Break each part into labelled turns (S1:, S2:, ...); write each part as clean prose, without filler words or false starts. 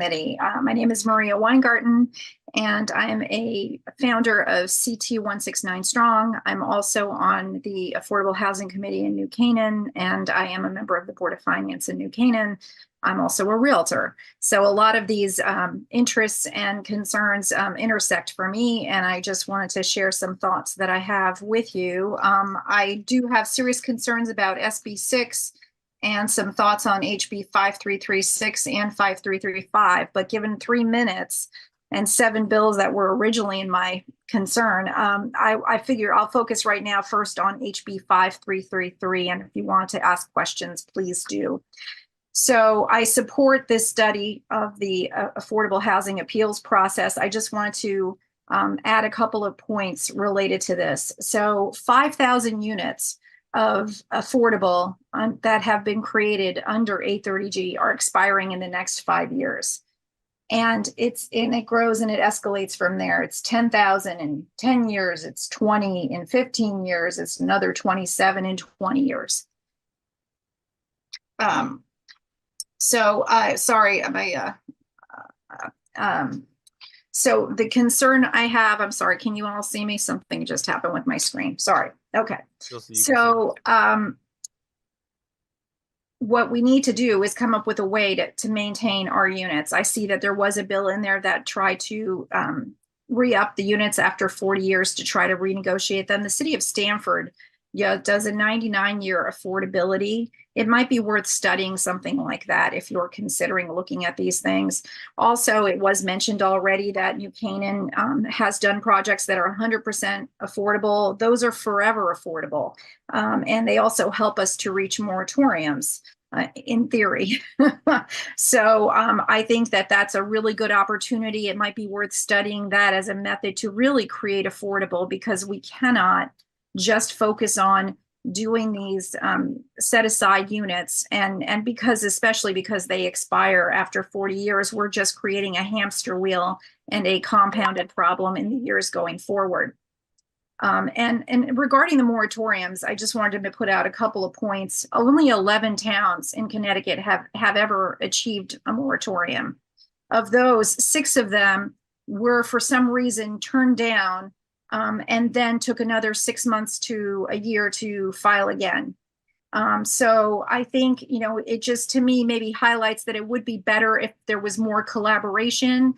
S1: Committee. My name is Maria Weingarten, and I'm a founder of CT 169 Strong. I'm also on the Affordable Housing Committee in New Canaan, and I am a member of the Board of Finance in New Canaan. I'm also a realtor. So a lot of these interests and concerns intersect for me, and I just wanted to share some thoughts that I have with you. I do have serious concerns about SB 6 and some thoughts on HB 5336 and 5335, but given 3 minutes and 7 bills that were originally in my concern, I figure I'll focus right now first on HB 5333, and if you want to ask questions, please do. So I support this study of the affordable housing appeals process. I just want to add a couple of points related to this. So 5,000 units of affordable that have been created under 830G are expiring in the next 5 years. And it grows and it escalates from there. It's 10,000 in 10 years, it's 20 in 15 years, it's another 27 in 20 years. So the concern I have, I'm sorry, can you all see me? Something just happened with my screen. Sorry. Okay. So what we need to do is come up with a way to maintain our units. I see that there was a bill in there that tried to re-up the units after 40 years to try to renegotiate them. The city of Stamford does a 99-year affordability. It might be worth studying something like that if you're considering looking at these things. Also, it was mentioned already that New Canaan has done projects that are 100% affordable. Those are forever affordable. And they also help us to reach moratoriums. In theory. So I think that that's a really good opportunity. It might be worth studying that as a method to really create affordable, because we cannot just focus on doing these set aside units, and especially because they expire after 40 years, we're just creating a hamster wheel and a compounded problem in the years going forward. And regarding the moratoriums, I just wanted to put out a couple of points. Only 11 towns in Connecticut have ever achieved a moratorium. Of those, 6 of them were for some reason turned down, and then took another 6 months to a year to file again. So I think, it just, to me, maybe highlights that it would be better if there was more collaboration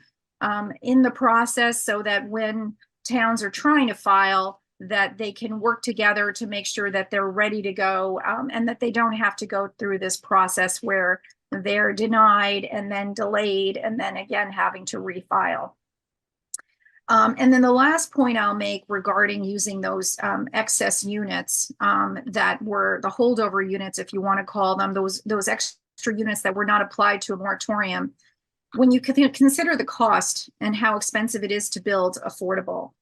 S1: in the process, so that when towns are trying to file, that they can work together to make sure that they're ready to go, and that they don't have to go through this process where they're denied and then delayed and then again having to refile. And then the last point I'll make regarding using those excess units that were the holdover units, if you want to call them, those extra units that were not applied to a moratorium, when you consider the cost and how expensive it is to build affordable,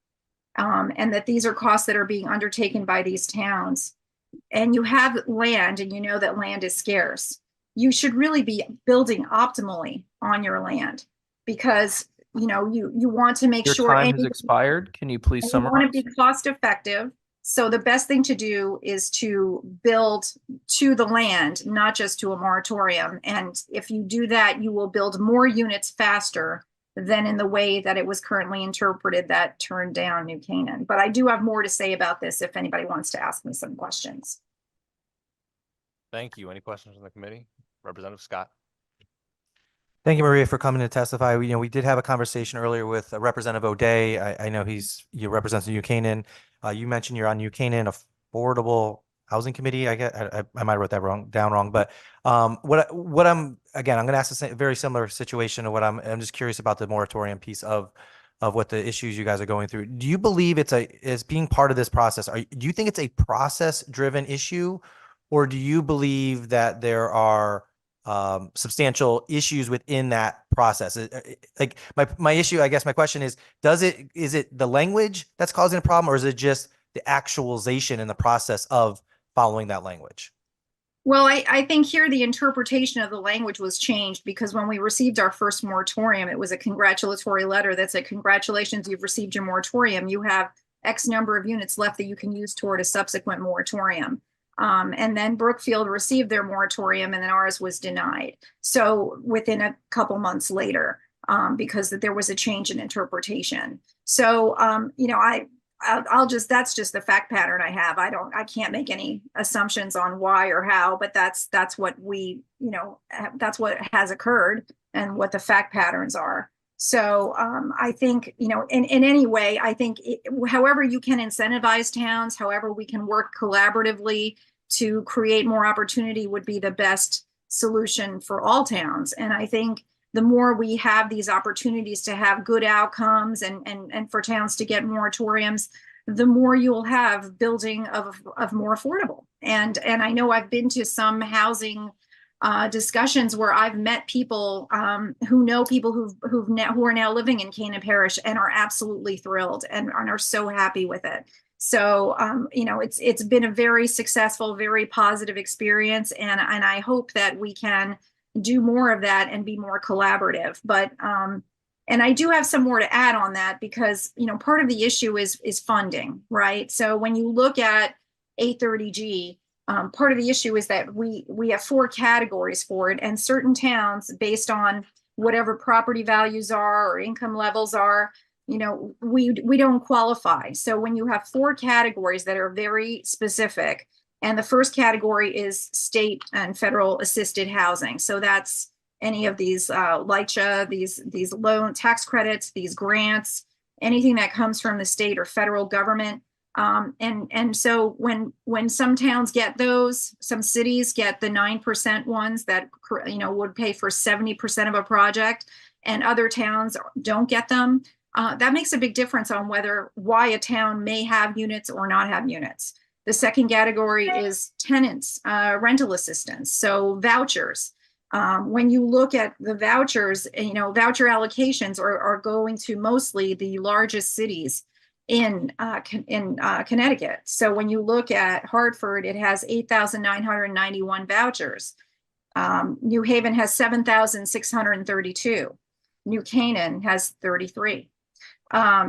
S1: and that these are costs that are being undertaken by these towns, and you have land and you know that land is scarce, you should really be building optimally on your land, because you want to make sure
S2: your time has expired. Can you please summarize?
S1: You want to be cost effective. So the best thing to do is to build to the land, not just to a moratorium. And if you do that, you will build more units faster than in the way that it was currently interpreted that turned down New Canaan. But I do have more to say about this if anybody wants to ask me some questions.
S2: Thank you. Any questions from the committee? Representative Scott.
S3: Thank you, Maria, for coming to testify. We did have a conversation earlier with Representative O'Day. I know he represents New Canaan. You mentioned you're on New Canaan Affordable Housing Committee. I might have wrote that down wrong. But what I'm going to ask a very similar situation to what I'm just curious about the moratorium piece of what the issues you guys are going through. Do you believe it's being part of this process? Do you think it's a process-driven issue, or do you believe that there are substantial issues within that process? Like my issue, I guess my question is it the language that's causing a problem, or is it just the actualization in the process of following that language?
S1: Well, I think here the interpretation of the language was changed, because when we received our first moratorium, it was a congratulatory letter that said, congratulations, you've received your moratorium. You have X number of units left that you can use toward a subsequent moratorium. And then Brookfield received their moratorium and then ours was denied. So within a couple months later, because there was a change in interpretation. So, that's just the fact pattern I have. I can't make any assumptions on why or how, but that's what that's what has occurred and what the fact patterns are. So I think, in any way, I think however you can incentivize towns, however we can work collaboratively to create more opportunity would be the best solution for all towns. And I think the more we have these opportunities to have good outcomes and for towns to get moratoriums, the more you'll have building of more affordable. And I know I've been to some housing discussions where I've met people who know people who are now living in Canaan Parish and are absolutely thrilled and are so happy with it. So it's been a very successful, very positive experience, and I hope that we can do more of that and be more collaborative. But and I do have some more to add on that because part of the issue is funding, right? So when you look at 830G, part of the issue is that we have 4 categories for it, and certain towns, based on whatever property values are or income levels are, we don't qualify. So when you have 4 categories that are very specific, and the first category is state and federal assisted housing. So that's any of these LIHTC, these loan tax credits, these grants, anything that comes from the state or federal government. And so when some towns get those, some cities get the 9% ones that would pay for 70% of a project, and other towns don't get them. That makes a big difference on why a town may have units or not have units. The second category is tenants, rental assistance, so vouchers. When you look at the vouchers, voucher allocations are going to mostly the largest cities in Connecticut. So when you look at Hartford, it has 8,991 vouchers. New Haven has 7,632. New Canaan has 33.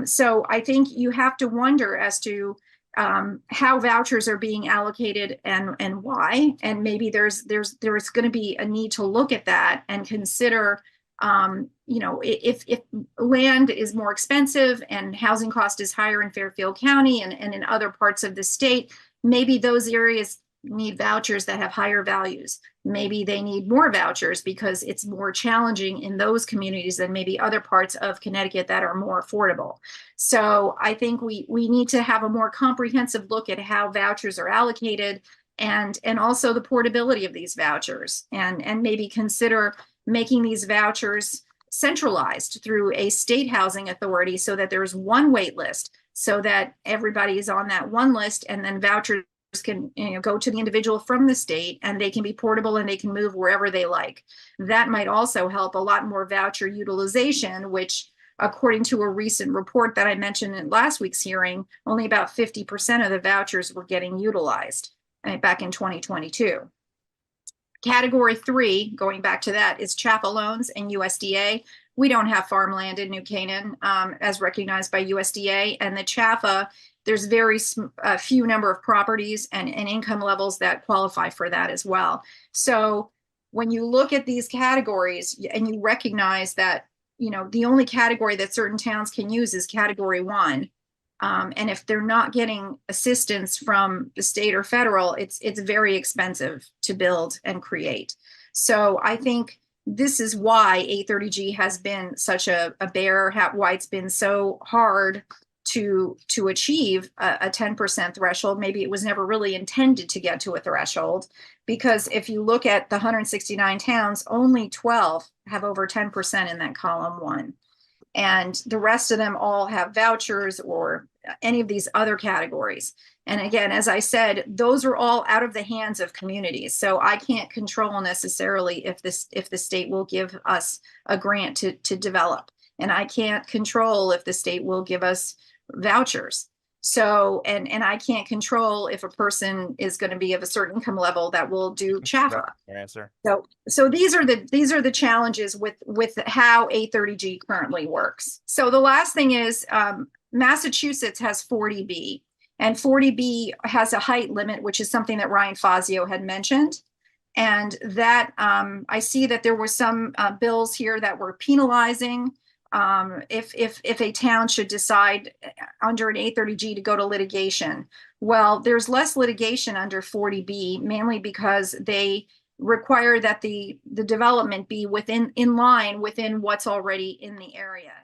S1: So I think you have to wonder as to how vouchers are being allocated and why, and maybe there's going to be a need to look at that and consider, if land is more expensive and housing cost is higher in Fairfield County and in other parts of the state, maybe those areas need vouchers that have higher values. Maybe they need more vouchers because it's more challenging in those communities than maybe other parts of Connecticut that are more affordable. So I think we need to have a more comprehensive look at how vouchers are allocated and also the portability of these vouchers, and maybe consider making these vouchers centralized through a state housing authority so that there's one wait list so that everybody is on that one list, and then vouchers can go to the individual from the state and they can be portable and they can move wherever they like. That might also help a lot more voucher utilization, which according to a recent report that I mentioned in last week's hearing, only about 50% of the vouchers were getting utilized back in 2022. Category 3, going back to that, is CHAFA loans and USDA. We don't have farmland in New Canaan as recognized by USDA, and the CHAFA, there's very few number of properties and income levels that qualify for that as well. So when you look at these categories and you recognize that, the only category that certain towns can use is category 1. And if they're not getting assistance from the state or federal, it's very expensive to build and create. So I think this is why 830G has been such a bear, why it's been so hard to achieve a 10% threshold. Maybe it was never really intended to get to a threshold, because if you look at the 169 towns, only 12 have over 10% in that column 1. And the rest of them all have vouchers or any of these other categories. And again, as I said, those are all out of the hands of communities. So I can't control necessarily if the state will give us a grant to develop. And I can't control if the state will give us vouchers. So, and I can't control if a person is going to be of a certain income level that will do CHAFA.
S2: Your answer.
S1: So these are the challenges with how 830G currently works. So the last thing is Massachusetts has 40B, And 40B has a height limit, which is something that Ryan Fazio had mentioned. And that I see that there were some bills here that were penalizing if a town should decide under an 830G to go to litigation. Well, there's less litigation under 40B, mainly because they require that the development be in line within what's already in the area.